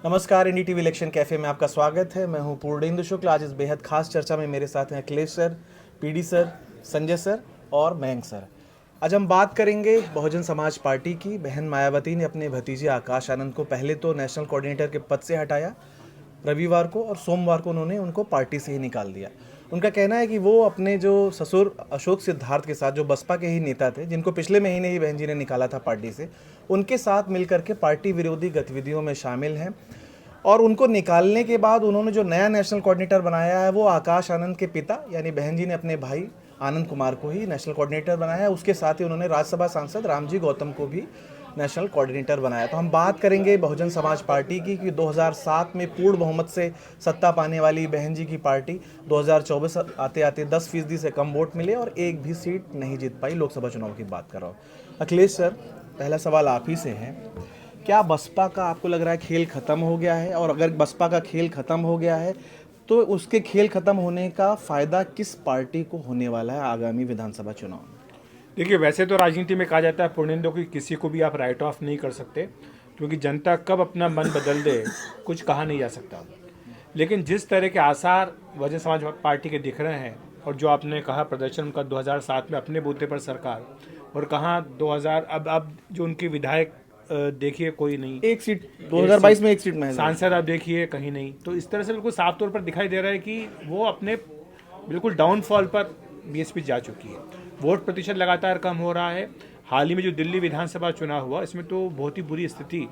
नमस्कार, इंडी TV election cafe में आपका स्वागत है। मैं हूं पूर्णेंदु शुक्ल। आज इस बेहद खास चर्चा में मेरे साथ हैं Akhilesh sir, PD sir, Sanjay sir और मयंक सर। आज हम बात करेंगे बहुजन समाज पार्टी की। बहन मायावती ने अपने भतीजे आकाश आनंद को पहले तो नेशनल कोऑर्डिनेटर के पद से हटाया रविवार को, और सोमवार को उन्होंने उनको पार्टी से ही निकाल दिया। उनका कहना है कि वो अपने जो ससुर अशोक सिद्धार्थ के साथ, जो बसपा के ही नेता थे, जिनको पिछले महीने ही बहन जी ने निकाला था पार्टी से, उनके साथ मिलकर के पार्टी विरोधी गतिविधियों में शामिल हैं। और उनको निकालने के बाद उन्होंने जो नया नेशनल कोऑर्डिनेटर बनाया है वो आकाश आनंद के पिता यानी बहन जी ने अपने भाई आनंद कुमार को ही नेशनल कोऑर्डिनेटर बनाया है। उसके साथ ही उन्होंने राज्यसभा सांसद रामजी गौतम को भी नेशनल कोऑर्डिनेटर बनाया। तो हम बात करेंगे बहुजन समाज पार्टी की कि 2007 में पूर्ण बहुमत से सत्ता पाने वाली बहन जी की पार्टी 2024 आते आते 10% से कम वोट मिले और एक भी सीट नहीं जीत पाई। लोकसभा चुनाव की बात कर रहा हूँ। अखिलेश सर, पहला सवाल आप ही से है। क्या बसपा का आपको लग रहा है खेल खत्म हो गया है? और अगर बसपा का खेल खत्म हो गया है तो उसके खेल खत्म होने का फायदा किस पार्टी को होने वाला है आगामी विधानसभा चुनाव में? देखिए, वैसे तो राजनीति में कहा जाता है पूर्णेंदु की किसी को भी आप राइट ऑफ नहीं कर सकते, क्योंकि जनता कब अपना मन बदल दे कुछ कहा नहीं जा सकता। लेकिन जिस तरह के आसार बहुजन समाज पार्टी के दिख रहे हैं, और जो आपने कहा प्रदर्शन उनका 2007 में अपने बूते पर सरकार, और कहाँ 2000 अब जो उनके विधायक देखिए कोई नहीं, एक सीट 2022 में एक सीट में सांसद आप देखिए कहीं नहीं। तो इस तरह से बिल्कुल साफ तौर पर दिखाई दे रहा है कि वो अपने बिल्कुल डाउनफॉल पर बीएसपी जा चुकी है। वोट प्रतिशत लगातार कम हो रहा है। हाल ही में जो दिल्ली विधानसभा चुनाव हुआ, इसमें तो बहुत ही बुरी स्थिति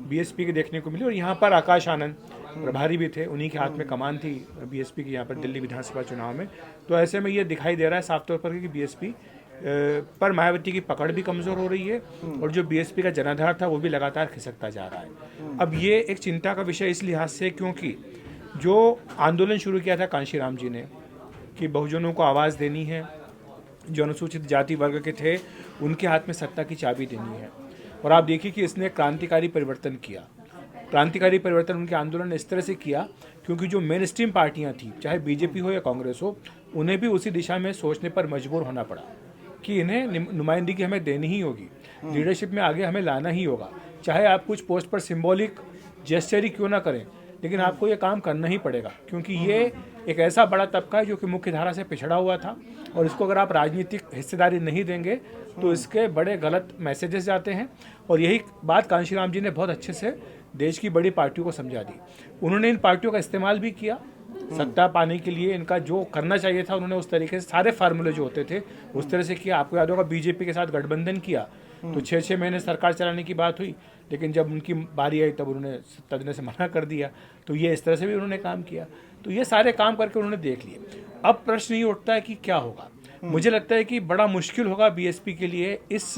बीएसपी के देखने को मिली, और यहाँ पर आकाश आनंद प्रभारी भी थे, उन्हीं के हाथ में कमान थी बीएसपी की यहाँ पर दिल्ली विधानसभा चुनाव में। तो ऐसे में ये दिखाई दे रहा है साफ तौर पर कि बीएसपी पर मायावती की पकड़ भी कमज़ोर हो रही है, और जो बीएसपी का जनाधार था वो भी लगातार खिसकता जा रहा है। अब ये एक चिंता का विषय इस लिहाज से क्योंकि जो आंदोलन शुरू किया था कांशीराम जी ने कि बहुजनों को आवाज़ देनी है, जो अनुसूचित जाति वर्ग के थे उनके हाथ में सत्ता की चाबी देनी है, और आप देखिए कि इसने क्रांतिकारी परिवर्तन किया। क्रांतिकारी परिवर्तन उनके आंदोलन ने इस तरह से किया क्योंकि जो मेन स्ट्रीम पार्टियाँ थी, चाहे बीजेपी हो या कांग्रेस हो, उन्हें भी उसी दिशा में सोचने पर मजबूर होना पड़ा कि इन्हें नुमाइंदगी हमें देनी ही होगी, लीडरशिप में आगे हमें लाना ही होगा। चाहे आप कुछ पोस्ट पर सिंबॉलिक जेस्चर ही क्यों ना करें, लेकिन आपको ये काम करना ही पड़ेगा, क्योंकि ये एक ऐसा बड़ा तबका है जो कि मुख्य धारा से पिछड़ा हुआ था, और इसको अगर आप राजनीतिक हिस्सेदारी नहीं देंगे तो इसके बड़े गलत मैसेजेस जाते हैं। और यही बात कांशीराम जी ने बहुत अच्छे से देश की बड़ी पार्टियों को समझा दी। उन्होंने इन पार्टियों का इस्तेमाल भी किया सत्ता पाने के लिए। इनका जो करना चाहिए था उन्होंने उस तरीके से सारे फार्मूले जो होते थे उस तरह से किया। आपको याद होगा बीजेपी के साथ गठबंधन किया तो 6-6 महीने सरकार चलाने की बात हुई, लेकिन जब उनकी बारी आई तब उन्होंने सत्ता देने से मना कर दिया। तो ये इस तरह से भी उन्होंने काम किया। तो ये सारे काम करके उन्होंने देख लिए। अब प्रश्न ये उठता है कि क्या होगा। मुझे लगता है कि बड़ा मुश्किल होगा बीएसपी के लिए इस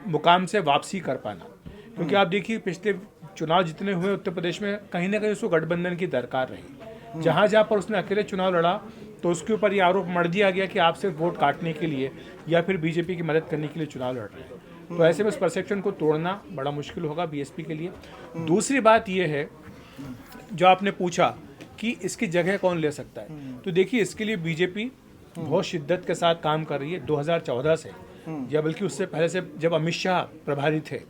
मुकाम से वापसी कर पाना, क्योंकि आप देखिए पिछले चुनाव जितने हुए उत्तर प्रदेश में कहीं ना कहीं उसको गठबंधन की दरकार रही। जहाँ जहाँ पर उसने अकेले चुनाव लड़ा तो उसके ऊपर ये आरोप मढ़ दिया गया कि आप सिर्फ वोट काटने के लिए या फिर बीजेपी की मदद करने के लिए चुनाव लड़ रहे हैं। तो ऐसे में उस परसेप्शन को तोड़ना बड़ा मुश्किल होगा बीएसपी के लिए। दूसरी बात यह है, जो आपने पूछा कि इसकी जगह कौन ले सकता है, तो देखिए इसके लिए बीजेपी बहुत शिद्दत के साथ काम कर रही है 2014 से, या बल्कि उससे पहले से जब अमित शाह प्रभारी थे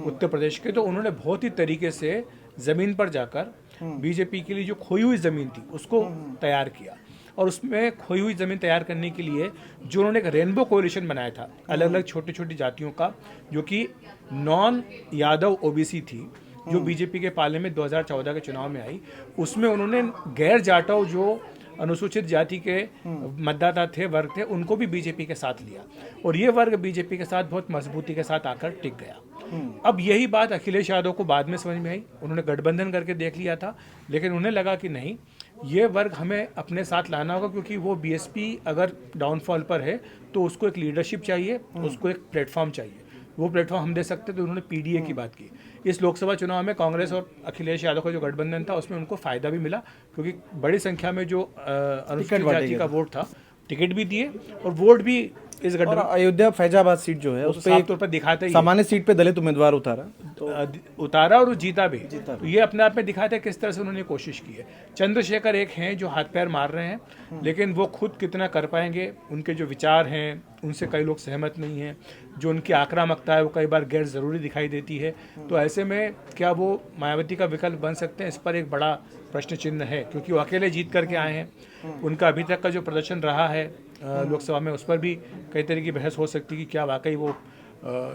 उत्तर प्रदेश के, तो उन्होंने बहुत ही तरीके से ज़मीन पर जाकर बीजेपी के लिए जो खोई हुई ज़मीन थी उसको तैयार किया। और उसमें खोई हुई ज़मीन तैयार करने के लिए जो उन्होंने एक रेनबो कोalition बनाया था अलग अलग छोटी छोटी जातियों का, जो कि नॉन यादव ओबीसी थी, जो बीजेपी के पाले में 2014 के चुनाव में आई, उसमें उन्होंने गैर जाटव जो अनुसूचित जाति के मतदाता थे, वर्ग थे, उनको भी बीजेपी के साथ लिया, और ये वर्ग बीजेपी के साथ बहुत मजबूती के साथ आकर टिक गया। अब यही बात अखिलेश यादव को बाद में समझ में आई। उन्होंने गठबंधन करके देख लिया था, लेकिन उन्हें लगा कि नहीं, ये वर्ग हमें अपने साथ लाना होगा, क्योंकि वो बीएसपी अगर डाउनफॉल पर है तो उसको एक लीडरशिप चाहिए, उसको एक प्लेटफॉर्म चाहिए। वो प्लेटफॉर्म हम दे सकते, तो उन्होंने पीडीए की बात की। इस लोकसभा चुनाव में कांग्रेस और अखिलेश यादव का जो गठबंधन था उसमें उनको फायदा भी मिला, क्योंकि बड़ी संख्या में जो अनुसूचित जाति का वोट था, टिकट भी दिए और वोट भी इस और गठबंधन अयोध्या फैजाबाद सीट जो है तो उस पे साफ तौर पर दिखाता ही है। सामान्य सीट पे दलित उम्मीदवार उतारा तो उतारा और वो जीता भी। तो ये अपने आप में दिखाता है किस तरह से उन्होंने कोशिश की है। चंद्रशेखर एक हैं जो हाथ पैर मार रहे हैं, लेकिन वो खुद कितना कर पाएंगे, उनके जो विचार हैं उनसे कई लोग सहमत नहीं हैं, जो उनकी आक्रामकता है वो कई बार गैर ज़रूरी दिखाई देती है। तो ऐसे में क्या वो मायावती का विकल्प बन सकते हैं, इस पर एक बड़ा प्रश्न चिन्ह है, क्योंकि वो अकेले जीत करके आए हैं। उनका अभी तक का जो प्रदर्शन रहा है लोकसभा में, उस पर भी कई तरह की बहस हो सकती है कि क्या वाकई वो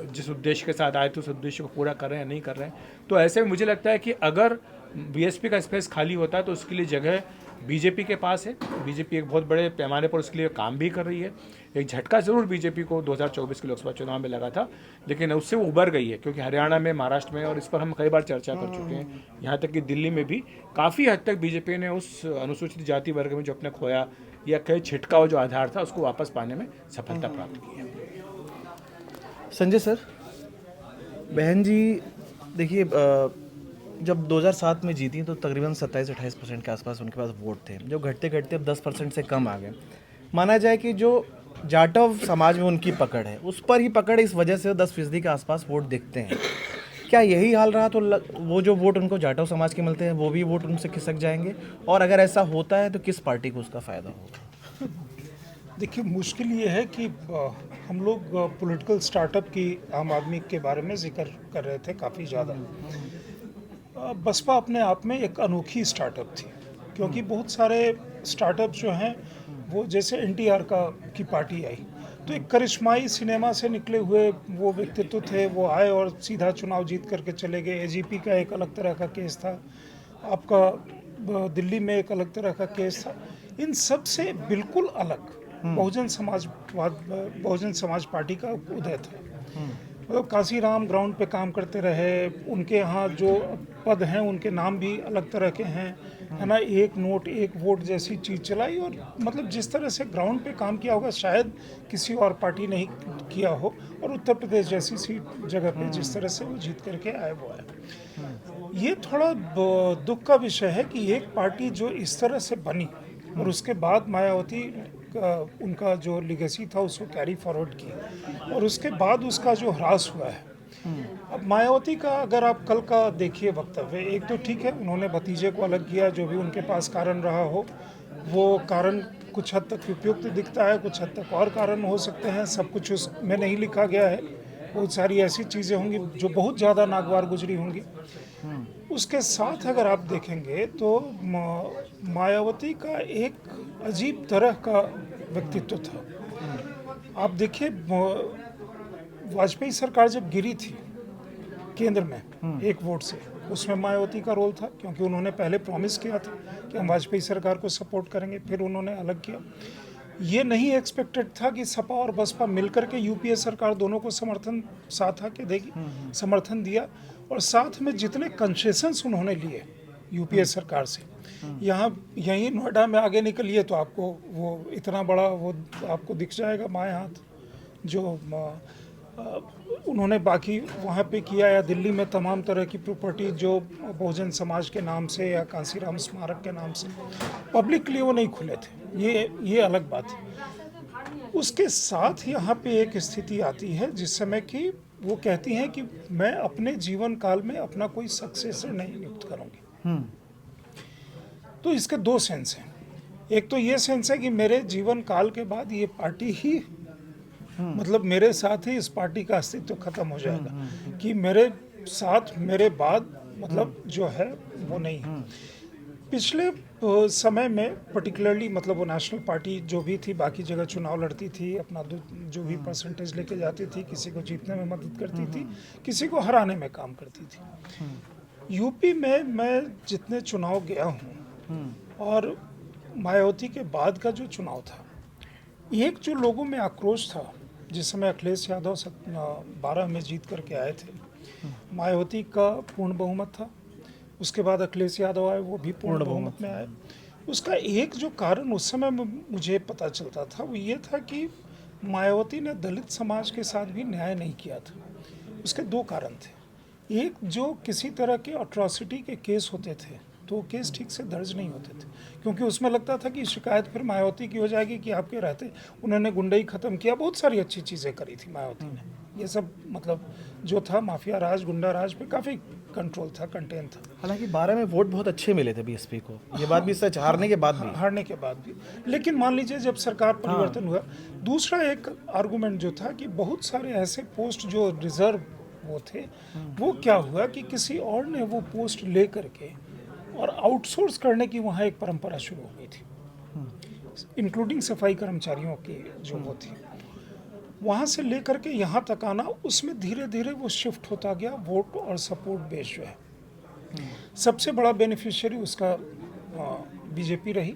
जिस उद्देश्य के साथ आए थे उस उद्देश्य को पूरा कर रहे हैं या नहीं कर रहे हैं। तो ऐसे में मुझे लगता है कि अगर बीएसपी का स्पेस खाली होता है तो उसके लिए जगह बीजेपी के पास है। बीजेपी एक बहुत बड़े पैमाने पर उसके लिए काम भी कर रही है। एक झटका जरूर बीजेपी को 2024 के लोकसभा चुनाव में लगा था, लेकिन उससे वो उबर गई है, क्योंकि हरियाणा में, महाराष्ट्र में, और इस पर हम कई बार चर्चा कर चुके हैं, यहाँ तक कि दिल्ली में भी काफ़ी हद तक बीजेपी ने उस अनुसूचित जाति वर्ग में जो अपने खोया या कई छिटकाव जो आधार था उसको वापस पाने में सफलता प्राप्त की है। संजय सर, बहन जी देखिए, जब 2007 में जीती तो तकरीबन 27-28% के आसपास उनके पास वोट थे, जो घटते घटते अब 10% से कम आ गए। माना जाए कि जो जाटव समाज में उनकी पकड़ है, उस पर ही पकड़ इस वजह से 10% के आसपास वोट दिखते हैं। क्या यही हाल रहा तो वो जो वोट उनको जाटव समाज के मिलते हैं वो भी वोट उनसे खिसक जाएंगे, और अगर ऐसा होता है तो किस पार्टी को उसका फ़ायदा होगा? देखिए, मुश्किल ये है कि हम लोग पॉलिटिकल स्टार्टअप की आम आदमी के बारे में जिक्र कर रहे थे काफ़ी ज़्यादा। बसपा अपने आप में एक अनोखी स्टार्टअप थी, क्योंकि बहुत सारे स्टार्टअप जो हैं वो जैसे एनटीआर की पार्टी आई तो एक करिश्माई सिनेमा से निकले हुए वो व्यक्तित्व थे, वो आए और सीधा चुनाव जीत करके चले गए। एजीपी का एक अलग तरह का केस था, आपका दिल्ली में एक अलग तरह का केस था। इन सब से बिल्कुल अलग बहुजन समाज पार्टी का उदय था। मतलब कांसीराम ग्राउंड पे काम करते रहे, उनके यहाँ जो पद हैं उनके नाम भी अलग तरह के हैं, है ना। एक नोट एक वोट जैसी चीज़ चलाई, और मतलब जिस तरह से ग्राउंड पे काम किया होगा शायद किसी और पार्टी ने किया हो, और उत्तर प्रदेश जैसी सीट जगह पे जिस तरह से वो जीत करके आए वो आए। ये थोड़ा दुख का विषय है कि एक पार्टी जो इस तरह से बनी और उसके बाद मायावती उनका जो लिगेसी था उसको कैरी फॉरवर्ड किया, और उसके बाद उसका जो ह्रास हुआ है। अब मायावती का अगर आप कल का देखिए वक्तव्य, एक तो ठीक है उन्होंने भतीजे को अलग किया, जो भी उनके पास कारण रहा हो वो कारण कुछ हद तक उपयुक्त दिखता है, कुछ हद तक और कारण हो सकते हैं, सब कुछ उसमें नहीं लिखा गया है। बहुत सारी ऐसी चीज़ें होंगी जो बहुत ज़्यादा नागवार गुजरी होंगी। उसके साथ अगर आप देखेंगे तो मायावती का एक अजीब तरह का व्यक्तित्व था। आप देखिए, वाजपेयी सरकार जब गिरी थी केंद्र में एक वोट से, उसमें मायावती का रोल था, क्योंकि उन्होंने पहले प्रॉमिस किया था कि हम वाजपेयी सरकार को सपोर्ट करेंगे, फिर उन्होंने अलग किया। ये नहीं एक्सपेक्टेड था कि सपा और बसपा मिलकर के यूपीए सरकार दोनों को समर्थन साथ आके देगी, समर्थन दिया। और साथ में जितने कंसेशंस उन्होंने लिए यूपीए सरकार से, यहीं नोएडा में आगे निकलिए तो आपको वो इतना बड़ा वो आपको दिख जाएगा माया हाथ जो उन्होंने बाकी वहाँ पे किया, या दिल्ली में तमाम तरह की प्रॉपर्टी जो बहुजन समाज के नाम से या कांसीराम स्मारक के नाम से पब्लिक के लिए वो नहीं खुले थे, ये अलग बात है। उसके साथ यहाँ पे एक स्थिति आती है जिस समय कि वो कहती हैं कि मैं अपने जीवन काल में अपना कोई सक्सेसर नहीं नियुक्त करूँगी। तो इसके दो सेंस हैं। एक तो ये सेंस है कि मेरे जीवन काल के बाद ये पार्टी ही मतलब मेरे साथ ही इस पार्टी का अस्तित्व खत्म हो जाएगा, कि मेरे साथ मेरे बाद मतलब जो है वो नहीं है। पिछले समय में पर्टिकुलरली मतलब वो नेशनल पार्टी जो भी थी बाकी जगह चुनाव लड़ती थी, अपना जो भी परसेंटेज लेके जाती थी, किसी को जीतने में मदद करती थी, किसी को हराने में काम करती थी। यूपी में मैं जितने चुनाव गया हूँ और मायावती के बाद का जो चुनाव था, एक जो लोगों में आक्रोश था जिस समय अखिलेश यादव 12 में जीत करके आए थे, मायावती का पूर्ण बहुमत था, उसके बाद अखिलेश यादव आए वो भी पूर्ण बहुमत में आए। उसका एक जो कारण उस समय मुझे पता चलता था वो ये था कि मायावती ने दलित समाज के साथ भी न्याय नहीं किया था। उसके दो कारण थे। एक, जो किसी तरह के अट्रॉसिटी के केस होते थे तो वो केस ठीक से दर्ज नहीं होते थे, क्योंकि उसमें लगता था कि शिकायत फिर मायावती की हो जाएगी कि आपके रहते उन्होंने गुंडई ख़त्म किया, बहुत सारी अच्छी चीज़ें करी थी मायावती ने, ये सब मतलब जो था माफिया राज गुंडा राज पे काफ़ी कंट्रोल था, कंटेन था। हालांकि 12 में वोट बहुत अच्छे मिले थे बीएसपी को, ये बात भी सच, हारने के बाद भी। हारने के बाद भी, लेकिन मान लीजिए जब सरकार परिवर्तन हुआ, दूसरा एक आर्गुमेंट जो था कि बहुत सारे ऐसे पोस्ट जो रिजर्व वो थे, वो क्या हुआ कि किसी और ने वो पोस्ट ले करके और आउटसोर्स करने की वहाँ एक परंपरा शुरू हो गई थी, इंक्लूडिंग सफाई कर्मचारियों की जो वो थी, वहाँ से लेकर के यहाँ तक आना, उसमें धीरे धीरे वो शिफ्ट होता गया वोट और सपोर्ट बेस जो है। सबसे बड़ा बेनिफिशियरी उसका बीजेपी रही,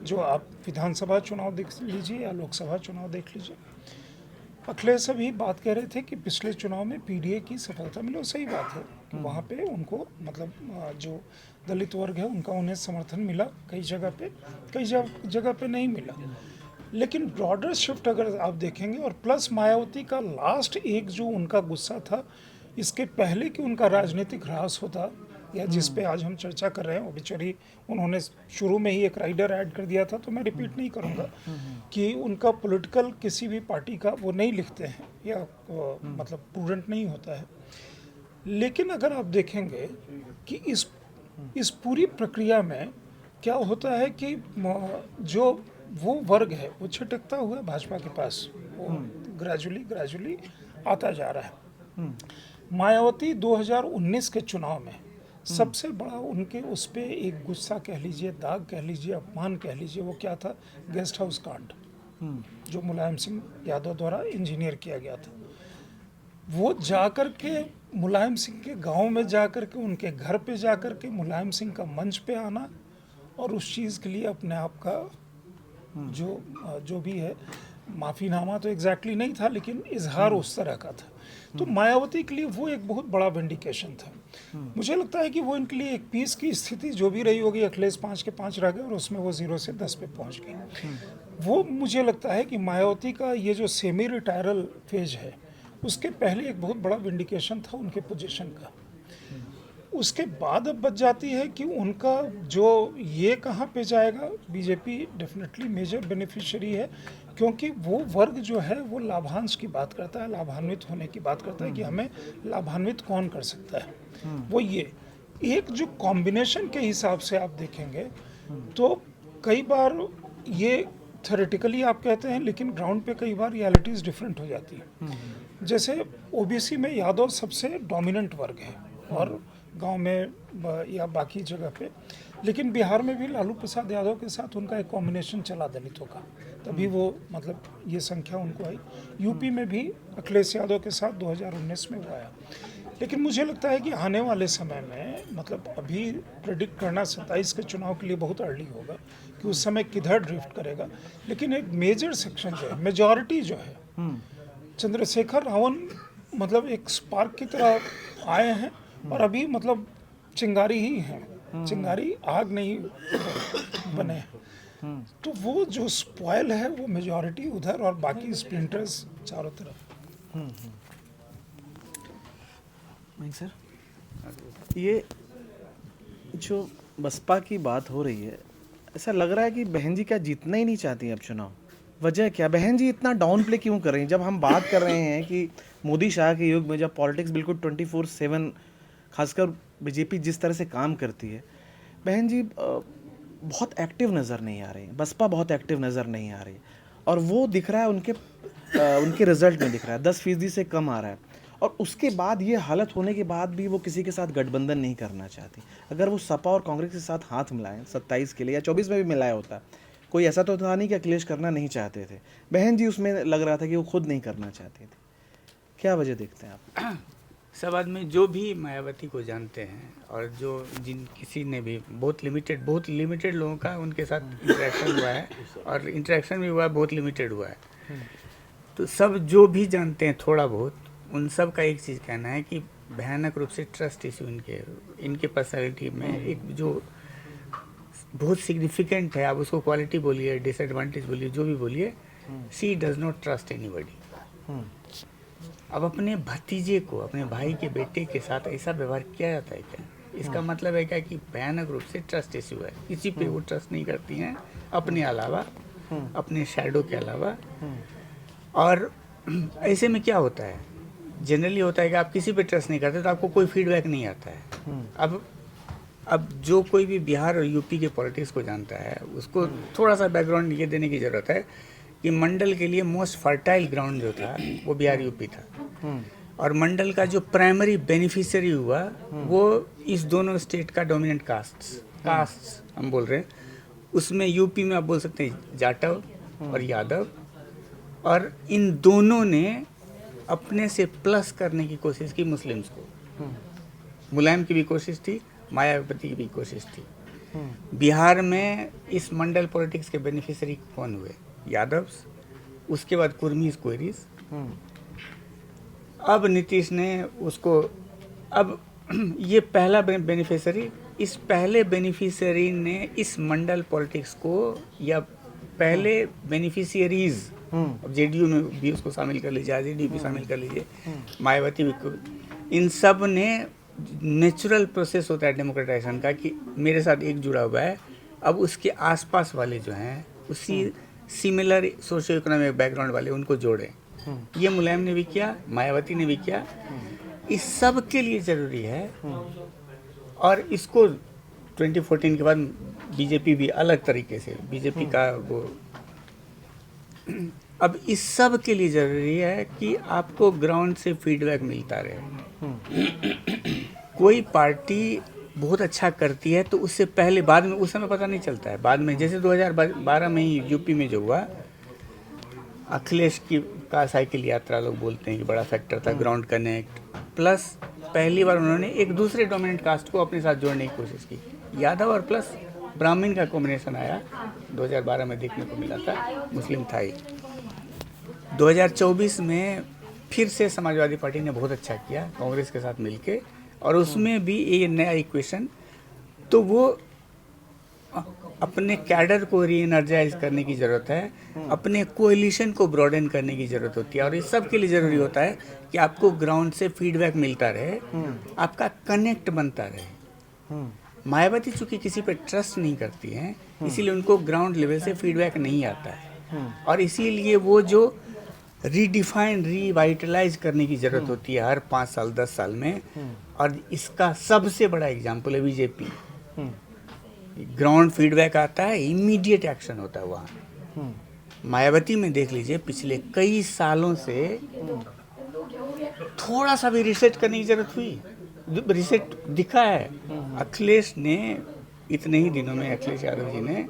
जो आप विधानसभा चुनाव देख लीजिए या लोकसभा चुनाव देख लीजिए। अखिलेश अभी बात कह रहे थे कि पिछले चुनाव में पीडीए की सफलता मिली, और सही बात है कि वहाँ पे उनको मतलब जो दलित वर्ग है उनका उन्हें समर्थन मिला कई जगह पे, कई जगह पे नहीं मिला। लेकिन ब्रॉडर शिफ्ट अगर आप देखेंगे, और प्लस मायावती का लास्ट एक जो उनका गुस्सा था, इसके पहले कि उनका राजनीतिक ह्रास होता या जिस पे आज हम चर्चा कर रहे हैं, ओबिचुअरी उन्होंने शुरू में ही एक राइडर ऐड कर दिया था, तो मैं रिपीट नहीं करूंगा कि उनका पॉलिटिकल किसी भी पार्टी का वो नहीं लिखते हैं या मतलब प्रूडेंट नहीं होता है। लेकिन अगर आप देखेंगे कि इस पूरी प्रक्रिया में क्या होता है कि जो वो वर्ग है वो छिटकता हुआ भाजपा के पास वो ग्रेजुअली आता जा रहा है। मायावती 2019 के चुनाव में सबसे बड़ा उनके उस पर एक गुस्सा कह लीजिए, दाग कह लीजिए, अपमान कह लीजिए, वो क्या था, गेस्ट हाउस कांड, जो मुलायम सिंह यादव द्वारा इंजीनियर किया गया था। वो जाकर के मुलायम सिंह के गांव में जाकर के, उनके घर पे जाकर के मुलायम सिंह का मंच पे आना, और उस चीज़ के लिए अपने आप का जो भी है, माफ़ीनामा तो एग्जैक्टली नहीं था लेकिन इजहार उस तरह का था। तो मायावती के लिए वो एक बहुत बड़ा विंडिकेशन था। मुझे लगता है कि वो इनके लिए एक पीस की स्थिति जो भी रही होगी, अखिलेश 5 के 5 रह गए और उसमें वो 0 से 10 पे पहुंच गए। वो मुझे लगता है कि मायावती का ये जो सेमी रिटायरल फेज है, उसके पहले एक बहुत बड़ा विंडिकेशन था उनके पोजीशन का। उसके बाद अब बच जाती है कि उनका जो ये कहाँ पे जाएगा। बीजेपी डेफिनेटली मेजर बेनिफिशियरी है, क्योंकि वो वर्ग जो है वो लाभांश की बात करता है, लाभान्वित होने की बात करता है कि हमें लाभान्वित कौन कर सकता है। वो ये एक जो कॉम्बिनेशन के हिसाब से आप देखेंगे तो कई बार ये थ्योरेटिकली आप कहते हैं, लेकिन ग्राउंड पे कई बार रियलिटीज़ डिफरेंट हो जाती है। जैसे ओबीसी में यादव सबसे डोमिनेंट वर्ग है और गांव में या बाकी जगह पे, लेकिन बिहार में भी लालू प्रसाद यादव के साथ उनका एक कॉम्बिनेशन चला दलितों का, तभी वो मतलब ये संख्या उनको आई। यूपी में भी अखिलेश यादव के साथ 2019 में वो आया। लेकिन मुझे लगता है कि आने वाले समय में, मतलब अभी प्रेडिक्ट करना 27 के चुनाव के लिए बहुत अर्ली होगा कि उस समय किधर ड्रिफ्ट करेगा, लेकिन एक मेजर सेक्शन जो है, मेजॉरिटी जो है, चंद्रशेखर रावण मतलब एक स्पार्क की तरह आए हैं और अभी मतलब चिंगारी ही हैं, चिंगारी आग नहीं बने हैं। तो वो जो स्पॉयल है वो मेजॉरिटी उधर और बाकी स्प्लिंटर्स चारों तरफ। सर, ये जो बसपा की बात हो रही है, ऐसा लग रहा है कि बहन जी क्या जीतना ही नहीं चाहती हैं अब चुनाव। वजह क्या, बहन जी इतना डाउन प्ले क्यों कर रही हैं? जब हम बात कर रहे हैं कि मोदी शाह के युग में जब पॉलिटिक्स बिल्कुल 24/7, खासकर बीजेपी जिस तरह से काम करती है, बहन जी बहुत एक्टिव नज़र नहीं आ रही, बसपा बहुत एक्टिव नज़र नहीं आ रही, और वो दिख रहा है उनके रिजल्ट में दिख रहा है 10% से कम आ रहा है। और उसके बाद ये हालत होने के बाद भी वो किसी के साथ गठबंधन नहीं करना चाहती। अगर वो सपा और कांग्रेस के साथ हाथ मिलाएं 27 के लिए या 24 में भी मिलाया होता, कोई ऐसा तो था नहीं कि अखिलेश करना नहीं चाहते थे। बहन जी उसमें लग रहा था कि वो खुद नहीं करना चाहती थी। क्या वजह देखते हैं आप? सब आदमी जो भी मायावती को जानते हैं और जो किसी ने भी बहुत लिमिटेड लोगों का उनके साथ इंटरेक्शन हुआ है, और इंटरेक्शन भी हुआ है बहुत लिमिटेड हुआ है, तो सब जो भी जानते हैं थोड़ा बहुत, उन सब का एक चीज़ कहना है कि भयानक रूप से ट्रस्ट इशू इनके पर्सनैलिटी में एक जो बहुत सिग्निफिकेंट है, आप उसको क्वालिटी बोलिए, डिसएडवांटेज बोलिए, जो भी बोलिए, she does not trust anybody. अब अपने भतीजे को, अपने भाई के बेटे के साथ ऐसा व्यवहार किया जाता है क्या? इसका मतलब है क्या कि भयानक रूप से ट्रस्ट इश्यू है, किसी पे वो ट्रस्ट नहीं करती हैं अपने अलावा, अपने शैडो के अलावा। और ऐसे में क्या होता है, जनरली होता है कि आप किसी पे ट्रस्ट नहीं करते तो आपको कोई फीडबैक नहीं आता है। अब जो कोई भी बिहार और यूपी के पॉलिटिक्स को जानता है उसको थोड़ा सा बैकग्राउंड ये देने की ज़रूरत है कि मंडल के लिए मोस्ट फर्टाइल ग्राउंड जो था वो बिहार यूपी था, और मंडल का जो प्राइमरी बेनिफिशियरी हुआ वो इस दोनों स्टेट का डोमिनेंट कास्ट हम बोल रहे हैं। उसमें यूपी में आप बोल सकते हैं जाटव और यादव, और इन दोनों ने अपने से प्लस करने की कोशिश की मुस्लिम्स को। मुलायम की भी कोशिश थी, मायावती की भी कोशिश थी। बिहार में इस मंडल पॉलिटिक्स के बेनिफिशियरी कौन हुए? यादव्स, उसके बाद कुर्मीज कोयरीज। अब नीतीश ने उसको, अब ये पहला बेनिफिशियरी, इस पहले बेनिफिशियरी ने इस मंडल पॉलिटिक्स को, या पहले बेनिफिशियरीज, अब जेडीयू में भी उसको शामिल कर लीजिए, आरजेडी भी शामिल कर लीजिए, मायावती भी, इन सब ने, नेचुरल प्रोसेस होता है डेमोक्रेटाइजेशन का कि मेरे साथ एक जुड़ा हुआ है, अब उसके आसपास वाले जो हैं उसी सिमिलर सोशियो इकोनॉमिक बैकग्राउंड वाले उनको जोड़ें। ये मुलायम ने भी किया, मायावती ने भी किया। इस सब के लिए ज़रूरी है, और इसको 2014 के बाद बीजेपी भी अलग तरीके से, बीजेपी का वो, अब इस सब के लिए ज़रूरी है कि आपको ग्राउंड से फीडबैक मिलता रहे। कोई पार्टी बहुत अच्छा करती है तो उससे पहले, बाद में, उस समय पता नहीं चलता है, बाद में, जैसे 2012 में ही यूपी में जो हुआ, अखिलेश की का साइकिल यात्रा लोग बोलते हैं कि बड़ा फैक्टर था, ग्राउंड कनेक्ट, प्लस पहली बार उन्होंने एक दूसरे डोमिनेंट कास्ट को अपने साथ जोड़ने की कोशिश की, यादव और प्लस ब्राह्मण का कॉम्बिनेशन आया, 2012 में देखने को मिला था, मुस्लिम था ही। 2024 में फिर से समाजवादी पार्टी ने बहुत अच्छा किया कांग्रेस के साथ मिलके, और उसमें भी ये नया इक्वेशन, तो वो अपने कैडर को रीएनर्जाइज करने की ज़रूरत है, अपने कोएलिशन को ब्रॉडन करने की ज़रूरत होती है, और इस सब के लिए ज़रूरी होता है कि आपको ग्राउंड से फीडबैक मिलता रहे, आपका कनेक्ट बनता रहे। मायावती चूँकि किसी पे ट्रस्ट नहीं करती हैं, इसीलिए उनको ग्राउंड लेवल से फीडबैक नहीं आता है, और इसीलिए वो जो रीडिफाइन, रीवाइटलाइज करने की ज़रूरत होती है हर 5 साल 10 साल में, और इसका सबसे बड़ा एग्जाम्पल है बीजेपी। ग्राउंड फीडबैक आता है, इमीडिएट एक्शन होता है वहाँ। मायावती में देख लीजिए, पिछले कई सालों से थोड़ा सा भी रिसर्च करने की जरूरत हुई, रिसर्च दिखा है। अखिलेश ने इतने ही दिनों में, अखिलेश यादव जी ने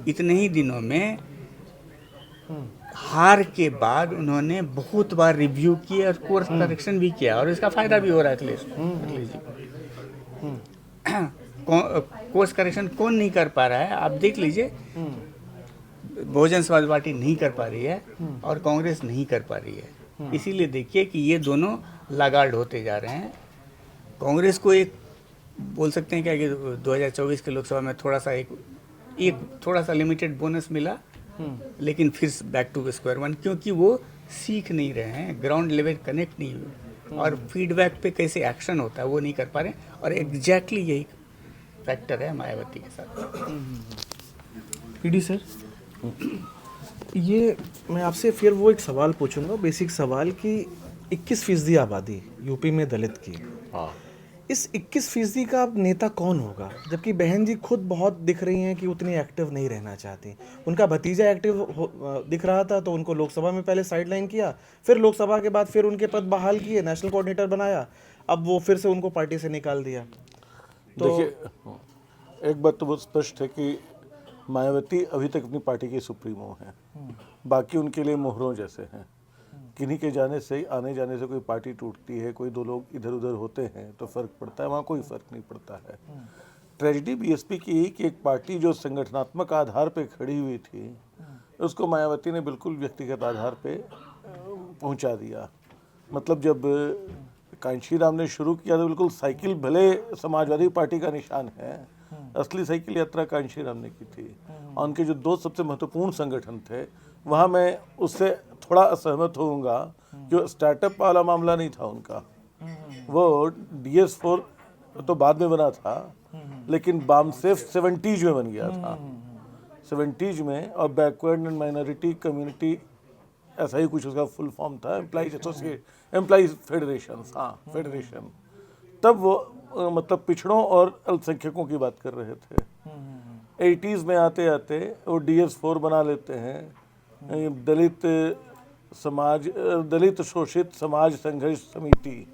इतने ही दिनों में, हार के बाद उन्होंने बहुत बार रिव्यू किया और कोर्स करेक्शन भी किया, और इसका फायदा भी हो रहा है अखिलेश जी को। कोर्स करेक्शन कौन नहीं कर पा रहा है? आप देख लीजिए, बहुजन समाज पार्टी नहीं कर पा रही है और कांग्रेस नहीं कर पा रही है। इसीलिए देखिए कि ये दोनों लागार्ड होते जा रहे हैं। कांग्रेस को एक बोल सकते हैं क्या कि 2024 के लोकसभा में थोड़ा सा लिमिटेड बोनस मिला, लेकिन फिर बैक टू स्क्वायर वन, क्योंकि वो सीख नहीं रहे हैं, ग्राउंड लेवल कनेक्ट नहीं हुए, और फीडबैक पे कैसे एक्शन होता है वो नहीं कर पा रहे हैं, और एग्जैक्टली यही फैक्टर है मायावती के साथ। पीडी सर, ये मैं आपसे फिर वो एक सवाल पूछूंगा, बेसिक सवाल कि 21% आबादी यूपी में दलित की, इस 21% का अब नेता कौन होगा? जबकि बहन जी खुद बहुत दिख रही हैं कि उतनी एक्टिव नहीं रहना चाहती। उनका भतीजा एक्टिव दिख रहा था तो उनको लोकसभा में पहले साइडलाइन किया, फिर लोकसभा के बाद फिर उनके पद बहाल किए, नेशनल कोऑर्डिनेटर बनाया, अब वो फिर से उनको पार्टी से निकाल दिया। तो देखिए, एक बात तो बहुत स्पष्ट है कि मायावती अभी तक अपनी पार्टी की सुप्रीमो हैं, बाकी उनके लिए मोहरों जैसे हैं। किन्हीं के जाने से, आने जाने से कोई पार्टी टूटती है, कोई दो लोग इधर उधर होते हैं तो फर्क पड़ता है, वहाँ कोई फर्क नहीं पड़ता है। ट्रेजेडी बीएसपी की कि एक पार्टी जो संगठनात्मक आधार पे खड़ी हुई थी, उसको मायावती ने बिल्कुल व्यक्तिगत आधार पे पहुंचा दिया। मतलब जब कांशी राम ने शुरू किया तो बिल्कुल साइकिल, भले समाजवादी पार्टी का निशान है, असली साइकिल यात्रा कांशी राम ने की थी, और उनके जो दो सबसे महत्वपूर्ण संगठन थे, वहाँ मैं उससे थोड़ा असहमत होऊंगा। जो स्टार्टअप वाला मामला नहीं था उनका, वो DS4 तो बाद में बना था, लेकिन बामसेफ 70s में बन गया था, 70s में। और बैकवर्ड एंड माइनॉरिटी कम्युनिटी ऐसा ही कुछ उसका फुल फॉर्म था, एम्प्लॉइज एसोसिएट, एम्प्लॉइज फेडरेशन, हाँ फेडरेशन। तब वो मतलब पिछड़ों और अल्पसंख्यकों की बात कर रहे थे। 80s में आते आते वो DS4 बना लेते हैं, दलित समाज, दलित शोषित समाज संघर्ष समिति,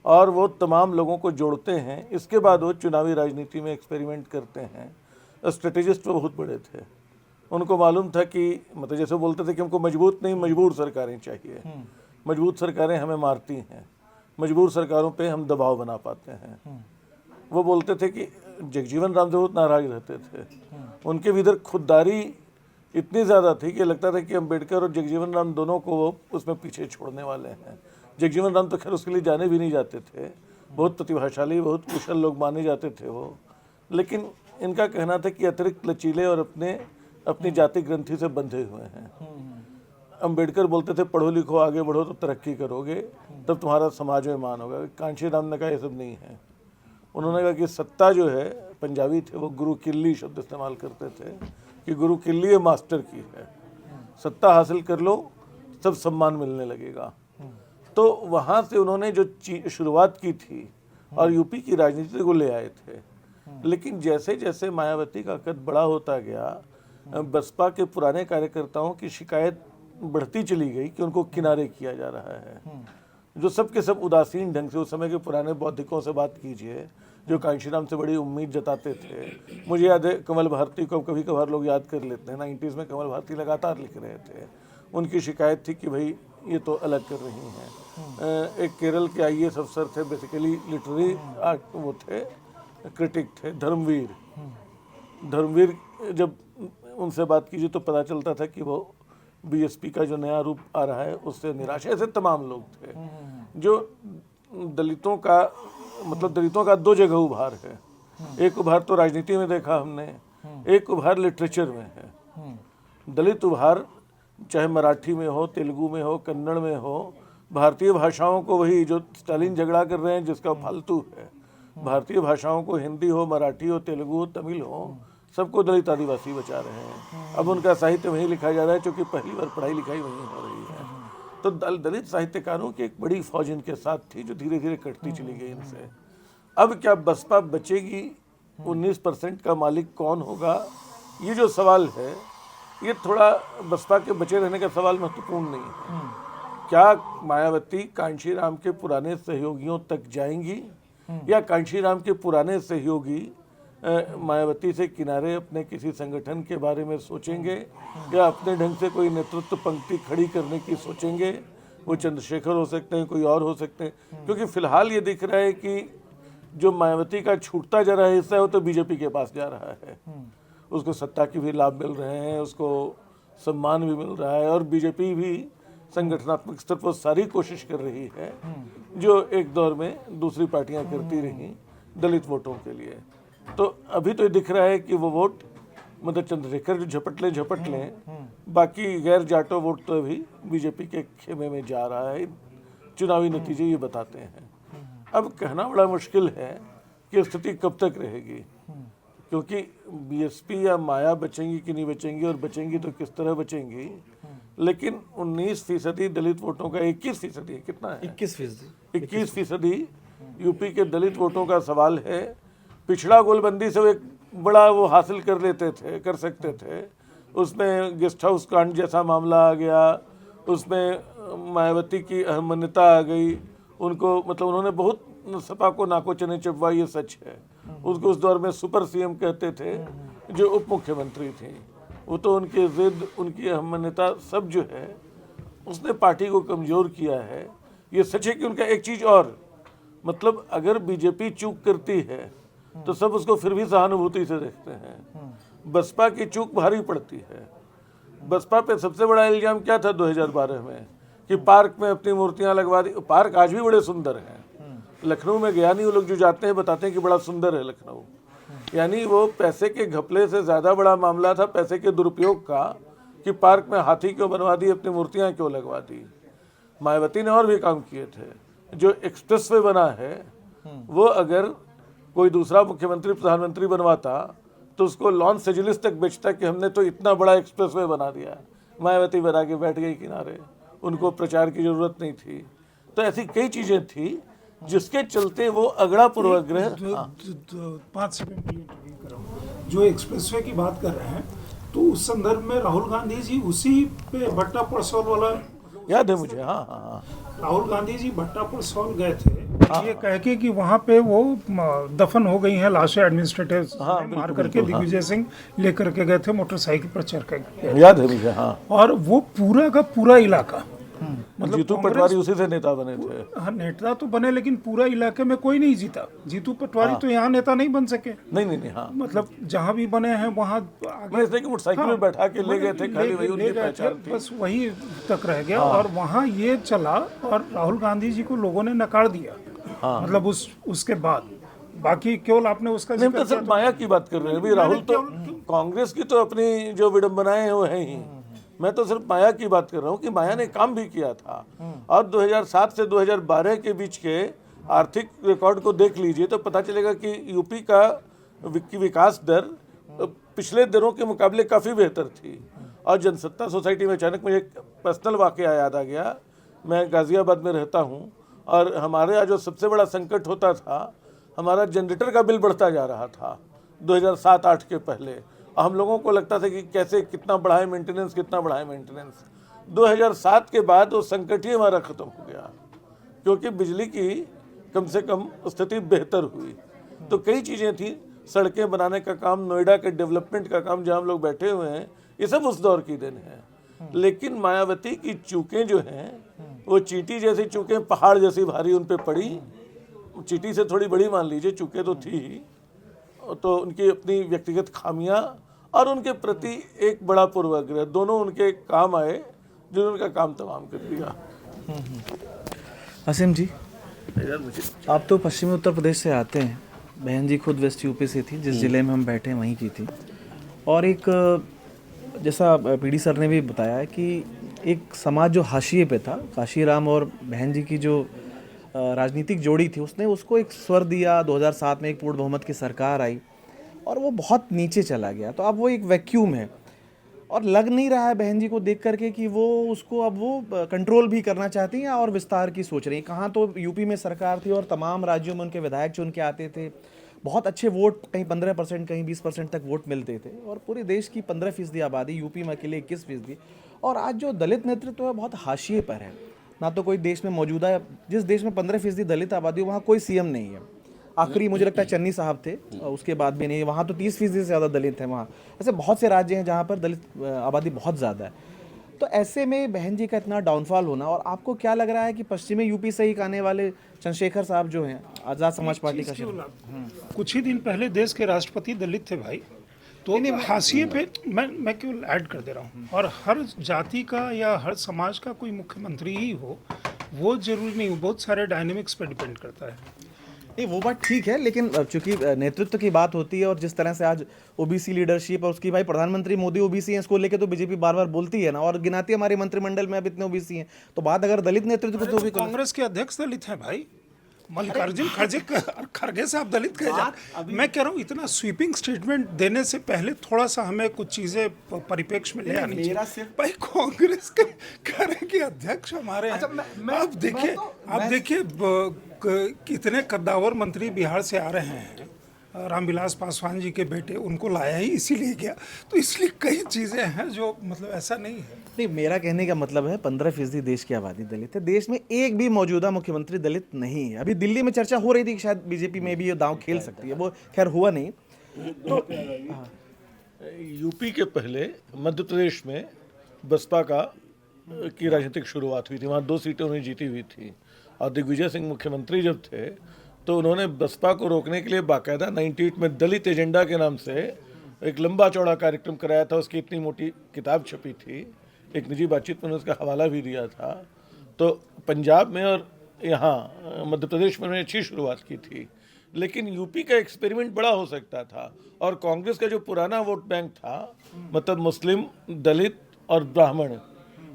और वो तमाम लोगों को जोड़ते हैं। इसके बाद वो चुनावी राजनीति में एक्सपेरिमेंट करते हैं। स्ट्रेटेजिस्ट वो बहुत बड़े थे, उनको मालूम था कि मतलब जैसे बोलते थे कि हमको मजबूत नहीं मजबूर सरकारें चाहिए, मजबूत सरकारें हमें मारती हैं, मजबूर सरकारों पे हम दबाव बना पाते हैं। वो बोलते थे कि जगजीवन राम से बहुत नाराज रहते थे, उनके भी इधर खुददारी इतनी ज़्यादा थी कि लगता था कि अम्बेडकर और जगजीवन राम दोनों को वो उसमें पीछे छोड़ने वाले हैं। जगजीवन राम तो खैर उसके लिए जाने भी नहीं जाते थे, बहुत प्रतिभाशाली, बहुत कुशल लोग माने जाते थे वो, लेकिन इनका कहना था कि अतिरिक्त लचीले और अपनी जाति ग्रंथि से बंधे हुए हैं। अम्बेडकर बोलते थे पढ़ो लिखो आगे बढ़ो तो तरक्की करोगे, तब तुम्हारा समाज में मान होगा। कांशी राम ने कहा ये सब नहीं है। उन्होंने कहा कि सत्ता जो है, पंजाबी थे वो, गुरु किल्ली शब्द इस्तेमाल करते थे कि गुरु किल्ली ये मास्टर की है, सत्ता हासिल कर लो सब सम्मान मिलने लगेगा। तो वहाँ से उन्होंने जो शुरुआत की थी और यूपी की राजनीति को ले आए थे। लेकिन जैसे जैसे मायावती का कद बड़ा होता गया, बसपा के पुराने कार्यकर्ताओं की शिकायत बढ़ती चली गई कि उनको किनारे किया जा रहा है, जो सब के सब उदासीन ढंग से, उस समय के पुराने बौद्धिकों से बात कीजिए जो कांशीराम से बड़ी उम्मीद जताते थे। मुझे याद है कमल भारती को कभी कभार लोग याद कर लेते हैं, 90s में कमल भारती लगातार लिख रहे थे। उनकी शिकायत थी कि भाई ये तो अलग कर रही हैं। एक केरल के IAS अफसर थे, बेसिकली लिटरेरी वो थे, क्रिटिक थे, धर्मवीर। जब उनसे बात कीजिए तो पता चलता था कि वो BSP का जो नया रूप आ रहा है उससे निराश। ऐसे तमाम लोग थे जो दलितों का मतलब दलितों का दो जगह उभार है। एक उभार तो राजनीति में देखा हमने, एक उभार लिटरेचर में है। दलित उभार चाहे मराठी में हो, तेलुगु में हो, कन्नड़ में हो, भारतीय भाषाओं को, वही जो स्टालिन झगड़ा कर रहे हैं जिसका फालतू है, भारतीय भाषाओं को हिंदी हो, मराठी हो, तेलुगु हो, तमिल हो, सबको दलित आदिवासी बचा रहे हैं। अब उनका साहित्य वहीं लिखा जा रहा है क्योंकि पहली बार पढ़ाई लिखाई वहीं हो रही है। तो दलित साहित्यकारों की एक बड़ी फौज इनके साथ थी जो धीरे धीरे कटती चली गई इनसे। अब क्या बसपा बचेगी? 19% का मालिक कौन होगा? ये जो सवाल है, ये थोड़ा बसपा के बचे रहने का सवाल महत्वपूर्ण नहीं है। क्या मायावती कांशीराम के पुराने सहयोगियों तक जाएंगी या कांशीराम के पुराने सहयोगी मायावती से किनारे अपने किसी संगठन के बारे में सोचेंगे या अपने ढंग से कोई नेतृत्व पंक्ति खड़ी करने की सोचेंगे? वो चंद्रशेखर हो सकते हैं, कोई और हो सकते हैं, क्योंकि फिलहाल ये दिख रहा है कि जो मायावती का छूटता जा रहा है हिस्सा है वो तो बीजेपी के पास जा रहा है। उसको सत्ता की भी लाभ मिल रहे हैं, उसको सम्मान भी मिल रहा है, और बीजेपी भी संगठनात्मक स्तर पर सारी कोशिश कर रही है जो एक दौर में दूसरी पार्टियां करती रहीं दलित वोटों के लिए। तो अभी तो ये दिख रहा है कि वो वोट मतलब चंद्रशेखर जो झपट लें, बाकी गैर जाटो वोट तो अभी बीजेपी के खेमे में जा रहा है। चुनावी नतीजे ये बताते हैं। अब कहना बड़ा मुश्किल है कि स्थिति कब तक रहेगी, क्योंकि BSP या माया बचेंगी कि नहीं बचेंगी, और बचेंगी तो किस तरह बचेंगी। लेकिन 19% दलित वोटों का 21% कितना है? 21% यूपी के दलित वोटों का सवाल है। पिछड़ा गोलबंदी से वो एक बड़ा वो हासिल कर सकते थे। उसमें गेस्ट हाउस कांड जैसा मामला आ गया, उसमें मायावती की अहमन्यता आ गई, उनको मतलब उन्होंने बहुत सपा को नाको चने चबवा, ये सच है। उसको उस दौर में सुपर CM कहते थे जो उप मुख्यमंत्री थी। वो तो उनकी जिद, उनकी अहमन्यता सब जो है उसने पार्टी को कमज़ोर किया है। ये सच है कि उनका एक चीज़ और, मतलब अगर बीजेपी चूक करती है तो सब उसको फिर भी सहानुभूति से देखते हैं। बसपा की चूक भारी पड़ती है। बसपा पे सबसे बड़ा इल्जाम क्या था 2012 में कि पार्क में अपनी मूर्तियां लगवा दी। पार्क आज भी बड़े सुंदर हैं। लखनऊ में गया नहीं, वो लोग जो जाते हैं बताते हैं कि बड़ा सुंदर है लखनऊ। यानी वो पैसे के घपले से ज़्यादा बड़ा मामला था पैसे के दुरुपयोग का कि पार्क में हाथी क्यों बनवा दी, अपनी मूर्तियाँ क्यों लगवा दी। मायावती ने और भी काम किए थे। जो एक्सप्रेस वे बना है वो अगर कोई दूसरा मुख्यमंत्री प्रधानमंत्री बनवाता तो उसको लॉन्स एंजलिस तक बेचता कि हमने तो इतना बड़ा एक्सप्रेसवे बना दिया। मायावती बना के बैठ गई किनारे, उनको प्रचार की जरूरत नहीं थी। तो ऐसी कई चीजें थी जिसके चलते वो अगड़ा पूर्वाग्रह। 5 सेकंड के लिए intervene कर रहा हूं। जो एक्सप्रेसवे की बात कर रहे हैं तो उस संदर्भ में राहुल गांधी जी उसी पे भट्टा परसौल वाला याद है मुझे, हाँ हाँ हाँ। राहुल गांधी जी भट्टा परसौल गए थे ये कह के कि वहाँ पे वो दफन हो गई हैं लाशें, एडमिनिस्ट्रेटिव मार करके दिग्विजय सिंह लेकर के गए थे मोटरसाइकिल पर चढ़ के। याद है मुझे, हाँ। और वो पूरा का पूरा इलाका मतलब जीतू पटवारी उसी से नेता बने थे। हाँ, नेता तो बने लेकिन पूरा इलाके में कोई नहीं जीता। जीतू पटवारी तो यहाँ नेता नहीं बन सके। नहीं हाँ। मतलब जहाँ भी बने हैं वहाँ मैं इसलिए कि मोटरसाइकिल में बैठा के ले गए थे, खाली वही उनकी पहचान थी। बस वही तक रह गया। और वहाँ ये चला और राहुल गांधी जी को लोगों ने नकार दिया। मतलब उसके बाद बाकी केवल आपने उसका नहीं, तो सिर्फ माया की बात कर रहे हैं भाई। राहुल तो कांग्रेस की तो अपनी जो विडम्बनाएं हैं वो है ही। मैं तो सिर्फ माया की बात कर रहा हूँ कि माया ने काम भी किया था। और 2007 से 2012 के बीच के आर्थिक रिकॉर्ड को देख लीजिए तो पता चलेगा कि यूपी का विकास दर पिछले दरों के मुकाबले काफ़ी बेहतर थी। और जनसत्ता सोसाइटी में अचानक मुझे एक पर्सनल वाकया याद आ गया। मैं गाज़ियाबाद में रहता हूँ और हमारे यहाँ जो सबसे बड़ा संकट होता था, हमारा जनरेटर का बिल बढ़ता जा रहा था 2007-8 के पहले। हम लोगों को लगता था कि कैसे कितना बढ़ाए मेंटेनेंस, कितना बढ़ाए मेंटेनेंस। 2007 के बाद वो संकट ही हमारा ख़त्म हो गया क्योंकि बिजली की कम से कम स्थिति बेहतर हुई। तो कई चीज़ें थी, सड़कें बनाने का काम, नोएडा के डेवलपमेंट का काम जहाँ हम लोग बैठे हुए हैं, ये सब उस दौर की देन है। लेकिन मायावती की चूकें जो हैं वो चींटी जैसी चूकें पहाड़ जैसी भारी उन पे पड़ी। चींटी से थोड़ी बड़ी मान लीजिए, चूकें तो थी ही। तो उनकी अपनी व्यक्तिगत खामियां और उनके प्रति एक बड़ा पूर्वाग्रह दोनों उनके काम आए, जिन्होंने उनका काम तमाम कर दिया। असीम जी, आप तो पश्चिमी उत्तर प्रदेश से आते हैं। बहन जी खुद वेस्ट यूपी से थी, जिस ज़िले में हम बैठे हैं वहीं की थी। और एक जैसा पीडी सर ने भी बताया है कि एक समाज जो हाशिए पे था, काशीराम और बहन जी की जो राजनीतिक जोड़ी थी, उसने उसको एक स्वर दिया। 2007 में एक पूर्ण बहुमत की सरकार आई और वो बहुत नीचे चला गया। तो अब वो एक वैक्यूम है और लग नहीं रहा है बहन जी को देख करके कि वो उसको अब वो कंट्रोल भी करना चाहती हैं और विस्तार की सोच रही हैं। कहाँ तो यूपी में सरकार थी और तमाम राज्यों में उनके विधायक चुन के आते थे, बहुत अच्छे वोट, कहीं 15% कहीं 20% तक वोट मिलते थे। और पूरे देश की 15% आबादी, यूपी में अकेले 21%। और आज जो दलित नेतृत्व है बहुत हाशिए पर है। ना तो कोई देश में मौजूदा है, जिस देश में 15% दलित आबादी हो वहाँ कोई सीएम नहीं है। आखिरी मुझे लगता है चन्नी साहब थे, उसके बाद भी नहीं। वहाँ तो 30% से ज़्यादा दलित हैं। वहाँ ऐसे बहुत से राज्य हैं जहाँ पर दलित आबादी बहुत ज़्यादा है। तो ऐसे में बहन जी का इतना डाउनफॉल होना, और आपको क्या लग रहा है कि पश्चिमी यूपी से ही आने वाले चंद्रशेखर साहब जो हैं, आज़ाद समाज पार्टी का कुछ ही दिन पहले देश के राष्ट्रपति दलित थे भाई। तो हाशिए पे मैं केवल ऐड कर दे रहा हूँ। और हर जाति का या हर समाज का कोई मुख्यमंत्री ही हो वो जरूरी नहीं, बहुत सारे डायनेमिक्स पर डिपेंड करता है। नहीं, वो बात ठीक है, लेकिन चूंकि नेतृत्व की बात होती है और जिस तरह से आज ओबीसी लीडरशिप और उसकी, भाई प्रधानमंत्री मोदी ओबीसी हैं, इसको लेके तो बीजेपी बार बार बोलती है ना, और गिनाती है हमारे मंत्रिमंडल में अब इतने ओबीसी हैं। तो बात अगर दलित नेतृत्व की, तो भी कांग्रेस के अध्यक्ष दलित हैं भाई। मल्लिकार्जुन खड़गे साहब दलित कहे जाते। मैं कह रहा हूँ इतना स्वीपिंग स्टेटमेंट देने से पहले थोड़ा सा हमें कुछ चीजें परिप्रेक्ष्य में ले आनी चाहिए। भाई कांग्रेस के अध्यक्ष हमारे हैं। आप देखिए कितने कद्दावर मंत्री बिहार से आ रहे हैं। रामविलास पासवान जी के बेटे, उनको लाया ही इसीलिए गया। तो इसलिए कई चीज़ें हैं जो मतलब ऐसा नहीं है। नहीं, मेरा कहने का मतलब है 15% देश की आबादी दलित है। देश में एक भी मौजूदा मुख्यमंत्री दलित नहीं है। अभी दिल्ली में चर्चा हो रही थी कि शायद बीजेपी में भी ये दांव खेल सकती है, वो खैर हुआ नहीं। तो यूपी के पहले मध्य प्रदेश में बसपा की राजनीतिक शुरुआत हुई थी। वहाँ 2 सीटें उन्हें जीती हुई थी। और दिग्विजय सिंह मुख्यमंत्री जब थे तो उन्होंने बसपा को रोकने के लिए बाकायदा 98 में दलित एजेंडा के नाम से एक लंबा चौड़ा कार्यक्रम कराया था। उसकी इतनी मोटी किताब छपी थी, एक निजी बातचीत में उसका हवाला भी दिया था। तो पंजाब में और यहाँ मध्य प्रदेश में उन्होंने अच्छी शुरुआत की थी। लेकिन यूपी का एक्सपेरिमेंट बड़ा हो सकता था। और कांग्रेस का जो पुराना वोट बैंक था, मतलब मुस्लिम, दलित और ब्राह्मण,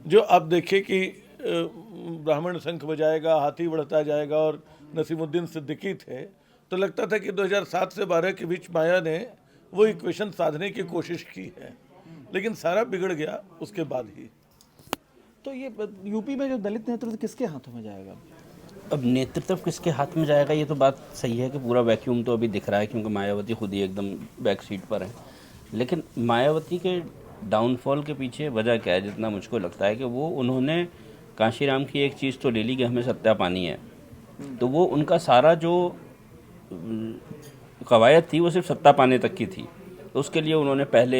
जो आप देखिए कि ब्राह्मण शंख बजाएगा, हाथी बढ़ता जाएगा, और नसीमुद्दीन सिद्दीकी थे, तो लगता था कि 2007 से 12 के बीच माया ने वो इक्वेशन साधने की कोशिश की है, लेकिन सारा बिगड़ गया उसके बाद ही। तो ये यूपी में जो दलित नेतृत्व किसके हाथों में जाएगा? अब नेतृत्व किसके हाथ में जाएगा, ये तो बात सही है कि पूरा वैक्यूम तो अभी दिख रहा है, क्योंकि मायावती खुद ही एकदम बैक सीट पर है। लेकिन मायावती के डाउनफॉल के पीछे वजह क्या है, जितना मुझको लगता है कि वो उन्होंने कांशीराम की एक चीज़ तो ले ली कि हमें सत्ता पानी है, तो वो उनका सारा जो कवायद थी वो सिर्फ सत्ता पाने तक की थी। तो उसके लिए उन्होंने पहले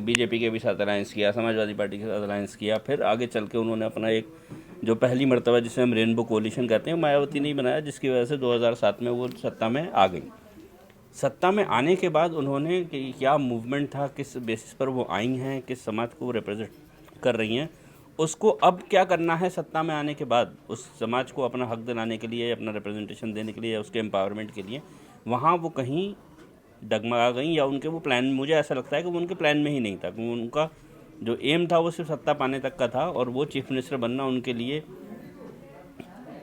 बीजेपी के भी साथ अलायंस किया, समाजवादी पार्टी के साथ अलायंस किया, फिर आगे चल के उन्होंने अपना एक जो पहली मर्तबा जिसे हम रेनबो कोलिशन कहते हैं मायावती ने ही बनाया, जिसकी वजह से 2007 में वो सत्ता में आ गई। सत्ता में आने के बाद उन्होंने क्या मूवमेंट था, किस बेसिस पर वो आई हैं, किस समाज को वो रिप्रेजेंट कर रही हैं, उसको अब क्या करना है सत्ता में आने के बाद, उस समाज को अपना हक दिलाने के लिए, अपना रिप्रेजेंटेशन देने के लिए, या उसके एम्पावरमेंट के लिए, वहाँ वो कहीं डगमगा गई, या उनके वो प्लान, मुझे ऐसा लगता है कि वो उनके प्लान में ही नहीं था, क्योंकि उनका जो एम था वो सिर्फ सत्ता पाने तक का था, और वो चीफ मिनिस्टर बनना उनके लिए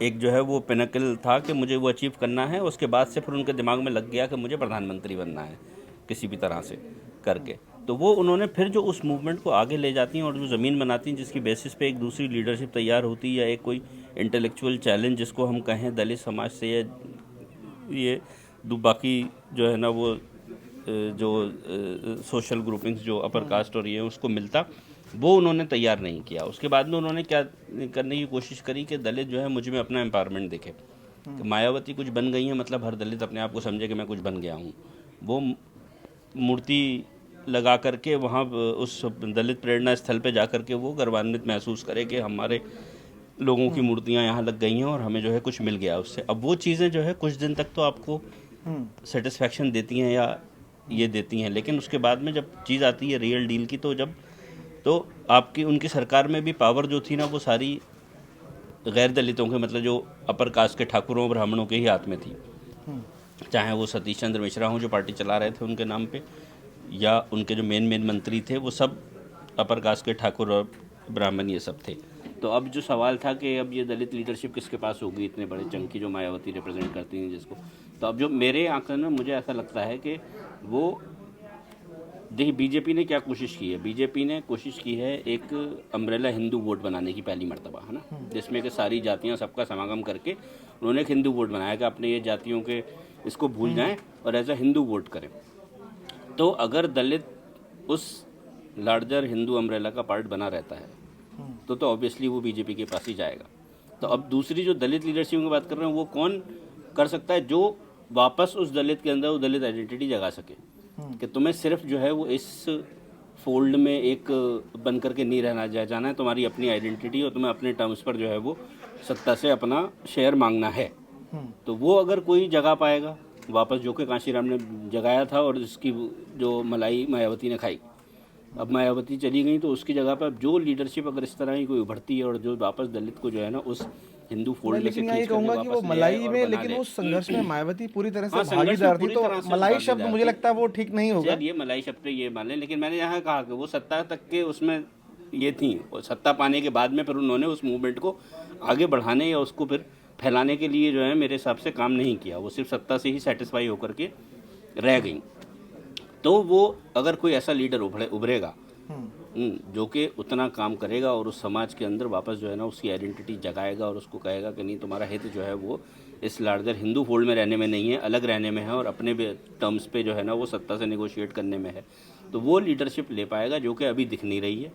एक जो है वो पिनकल था कि मुझे वो अचीव करना है। उसके बाद से फिर उनके दिमाग में लग गया कि मुझे प्रधानमंत्री बनना है किसी भी तरह से करके। तो वो उन्होंने फिर जो उस मूवमेंट को आगे ले जाती हैं और जो ज़मीन बनाती हैं, जिसकी बेसिस पे एक दूसरी लीडरशिप तैयार होती है, या एक कोई इंटेलेक्चुअल चैलेंज जिसको हम कहें दलित समाज से, या ये बाकी जो है ना वो जो सोशल ग्रुपिंग्स जो अपर कास्ट और ये उसको मिलता, वो उन्होंने तैयार नहीं किया। उसके बाद में उन्होंने क्या करने की कोशिश करी कि दलित जो है मुझ में अपना एम्पावरमेंट दिखे, कि मायावती कुछ बन गई है, मतलब हर दलित अपने आप को समझे कि मैं कुछ बन गया हूँ। वो मूर्ति लगा करके वहाँ उस दलित प्रेरणा स्थल पे जा कर के वो गर्वान्वित महसूस करे कि हमारे लोगों की मूर्तियाँ यहाँ लग गई हैं और हमें जो है कुछ मिल गया उससे। अब वो चीज़ें जो है कुछ दिन तक तो आपको सेटिस्फैक्शन देती हैं या ये देती हैं, लेकिन उसके बाद में जब चीज़ आती है रियल डील की, तो आपकी उनकी सरकार में भी पावर जो थी ना वो सारी गैर दलितों के, मतलब जो अपर कास्ट के ठाकुरों ब्राह्मणों के ही हाथ में थी। चाहे वो सतीश चंद्र मिश्रा हों जो पार्टी चला रहे थे उनके नाम पे, या उनके जो मेन मंत्री थे वो सब अपर कास्ट के ठाकुर और ब्राह्मण ये सब थे। तो अब जो सवाल था कि अब ये दलित लीडरशिप किसके पास होगी, इतने बड़े चंकी जो मायावती रिप्रेजेंट करती हैं जिसको, तो अब जो मेरे आंकलन में मुझे ऐसा लगता है कि वो देखिए बीजेपी ने क्या कोशिश की है। बीजेपी ने कोशिश की है एक अम्ब्रेला हिंदू वोट बनाने की पहली मर्तबा, है ना, जिसमें कि सारी जातियां सबका समागम करके उन्होंने एक हिंदू वोट बनाया कि अपने ये जातियों के इसको भूल जाएं और एज अ हिंदू वोट करें। तो अगर दलित उस लार्जर हिंदू अम्ब्रेला का पार्ट बना रहता है तो ऑब्वियसली वो बीजेपी के पास ही जाएगा। तो अब दूसरी जो दलित लीडरशिप की बात कर रहे हैं वो कौन कर सकता है, जो वापस उस दलित के अंदर वो दलित आइडेंटिटी जगा सके, कि तुम्हें सिर्फ जो है वो इस फोल्ड में एक बन करके नहीं रहना जाना है, तुम्हारी अपनी आइडेंटिटी और तुम्हें अपने टर्म्स पर जो है वो सत्ता से अपना शेयर मांगना है। तो वो अगर कोई जगह पाएगा वापस, जो कि कांशीराम ने जगाया था और इसकी जो मलाई मायावती ने खाई, अब मायावती चली गई तो उसकी जगह पर जो लीडरशिप अगर इस तरह की कोई उभरती है और जो वापस दलित को जो है ना उस हिंदू फोल्ड में से लेकिन ये कहूंगा कि वो मलाई में, लेकिन उस संघर्ष में मायावती पूरी तरह से भागीदार थी, तो मलाई शब्द मुझे लगता है वो ठीक नहीं होगा। ये मलाई शब्द ये मान लें, लेकिन मैंने यहाँ कहा कि वो सत्ता तक के उसमें ये थी, और सत्ता पाने के बाद में फिर उन्होंने उस मूवमेंट को आगे बढ़ाने या उसको फिर फैलाने के लिए जो है मेरे हिसाब से काम नहीं किया। वो सिर्फ सत्ता से ही सेटिस्फाई होकर के रह गई। तो वो अगर कोई ऐसा लीडर उभरेगा जो कि उतना काम करेगा और उस समाज के अंदर वापस जो है ना उसकी आइडेंटिटी जगाएगा और उसको कहेगा कि नहीं, तुम्हारा हित जो है वो इस लार्जर हिंदू फोल्ड में रहने में नहीं है, अलग रहने में है और अपने टर्म्स पे जो है ना वो सत्ता से नेगोशिएट करने में है, तो वो लीडरशिप ले पाएगा, जो कि अभी दिख नहीं रही है।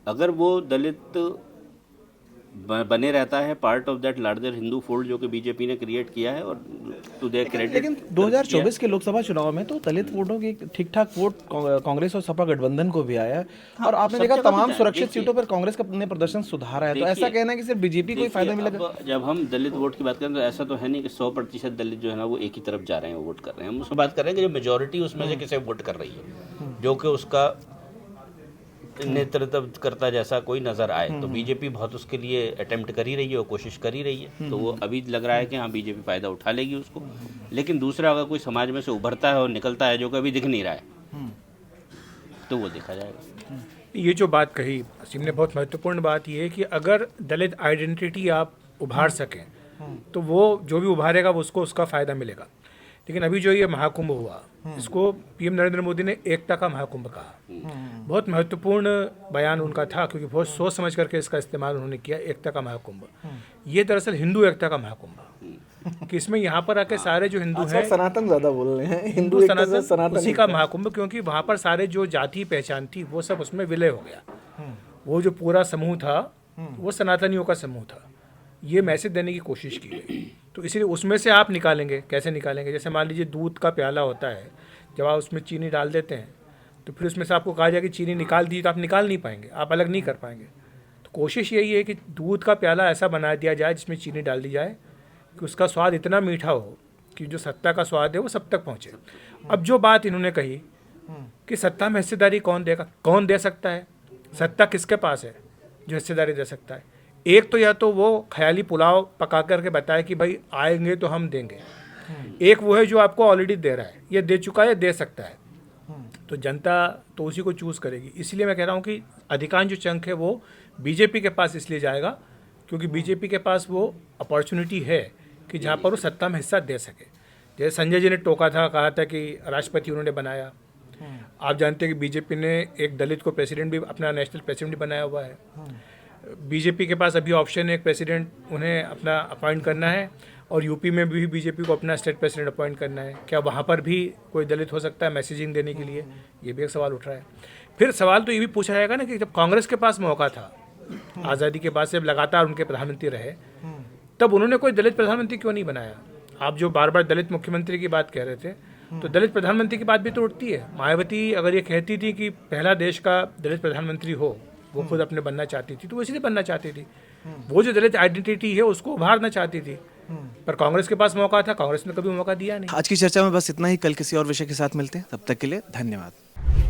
अगर वो दलित बने रहता है part of that larger Hindu fold जो कि बीजेपी ने क्रिएट किया है, और टू देयर क्रेडिट, लेकिन 2024 के लोकसभा चुनाव में तो दलित वोटों की ठीक ठाक वोट कांग्रेस और सपा गठबंधन को भी आया है। और आपने देखा तमाम सुरक्षित सीटों पर कांग्रेस ने प्रदर्शन सुधारा है। तो ऐसा कहना है कि सिर्फ बीजेपी को ही फायदा मिलेगा? जब हम दलित वोट की बात करें तो ऐसा तो है नहीं कि 100% दलित जो है ना वो एक ही तरफ जा रहे हैं, वोट कर रहे हैं। हम उसमें बात कर रहे हैं कि जो मेजोरिटी उसमें से किसे वोट कर रही है, जो कि उसका नेतृत्व करता जैसा कोई नजर आए। तो बीजेपी बहुत उसके लिए अटेम्प्ट कर ही रही है और कोशिश कर ही रही है। तो वो अभी लग रहा है कि हाँ बीजेपी फायदा उठा लेगी उसको। लेकिन दूसरा अगर कोई समाज में से उभरता है और निकलता है जो कि अभी दिख नहीं रहा है, तो वो देखा जाएगा। ये जो बात कही असीम ने, बहुत महत्वपूर्ण बात ये है कि अगर दलित आइडेंटिटी आप उभार सकें तो वो जो भी उभारेगा वो उसको उसका फ़ायदा मिलेगा। लेकिन अभी जो ये महाकुंभ हुआ, इसको पीएम नरेंद्र मोदी ने एकता का महाकुंभ कहा। बहुत महत्वपूर्ण बयान उनका था, क्योंकि बहुत सोच समझ करके इसका इस्तेमाल उन्होंने किया, एकता का महाकुंभ। ये दरअसल हिंदू एकता का महाकुंभ, कि इसमें यहाँ पर आके सारे जो हिंदू हैं, सनातन ज्यादा बोल रहे हैं, हिंदू सनातन उसी का महाकुंभ, क्योंकि वहाँ पर सारे जो जाति पहचान थी वो सब उसमें विलय हो गया। वो जो पूरा समूह था वो सनातनियों का समूह था। ये मैसेज देने की कोशिश की गई। तो इसलिए उसमें से आप निकालेंगे, कैसे निकालेंगे? जैसे मान लीजिए दूध का प्याला होता है, जब आप उसमें चीनी डाल देते हैं तो फिर उसमें से आपको कहा जाए कि चीनी निकाल दी, तो आप निकाल नहीं पाएंगे, आप अलग नहीं कर पाएंगे। तो कोशिश यही है कि दूध का प्याला ऐसा बना दिया जाए जिसमें चीनी डाल दी जाए कि उसका स्वाद इतना मीठा हो कि जो सत्ता का स्वाद है वो सब तक पहुँचे। अब जो बात इन्होंने कही कि सत्ता में हिस्सेदारी कौन देगा, कौन दे सकता है, सत्ता किसके पास है जो हिस्सेदारी दे सकता है? एक तो या तो वो ख्याली पुलाव पका करके बताए कि भाई आएंगे तो हम देंगे, एक वो है जो आपको ऑलरेडी दे रहा है, ये दे चुका है, दे सकता है। तो जनता तो उसी को चूज़ करेगी। इसलिए मैं कह रहा हूँ कि अधिकांश जो चंक है वो बीजेपी के पास इसलिए जाएगा क्योंकि बीजेपी के पास वो अपॉर्चुनिटी है कि जहाँ पर वो सत्ता में हिस्सा दे सके। जैसे संजय जी ने टोका था, कहा था कि राष्ट्रपति उन्होंने बनाया। आप जानते हैं कि बीजेपी ने एक दलित को प्रेसिडेंट भी, अपना नेशनल प्रेसिडेंट भी बनाया हुआ है। बीजेपी के पास अभी ऑप्शन है एक प्रेसिडेंट उन्हें अपना अपॉइंट करना है, और यूपी में भी बीजेपी को अपना स्टेट प्रेसिडेंट अपॉइंट करना है। क्या वहाँ पर भी कोई दलित हो सकता है मैसेजिंग देने के लिए? ये भी एक सवाल उठ रहा है। फिर सवाल तो ये भी पूछा जाएगा ना कि जब कांग्रेस के पास मौका था, आज़ादी के बाद से लगातार उनके प्रधानमंत्री रहे, तब उन्होंने कोई दलित प्रधानमंत्री क्यों नहीं बनाया? आप जो बार बार दलित मुख्यमंत्री की बात कह रहे थे, तो दलित प्रधानमंत्री की बात भी तो उठती है। मायावती अगर ये कहती थी कि पहला देश का दलित प्रधानमंत्री हो, वो खुद अपने बनना चाहती थी, तो वो इसलिए बनना चाहती थी। वो जो दलित आइडेंटिटी है उसको उभारना चाहती थी, पर कांग्रेस के पास मौका था, कांग्रेस ने कभी मौका दिया नहीं। आज की चर्चा में बस इतना ही। कल किसी और विषय के साथ मिलते हैं, तब तक के लिए धन्यवाद।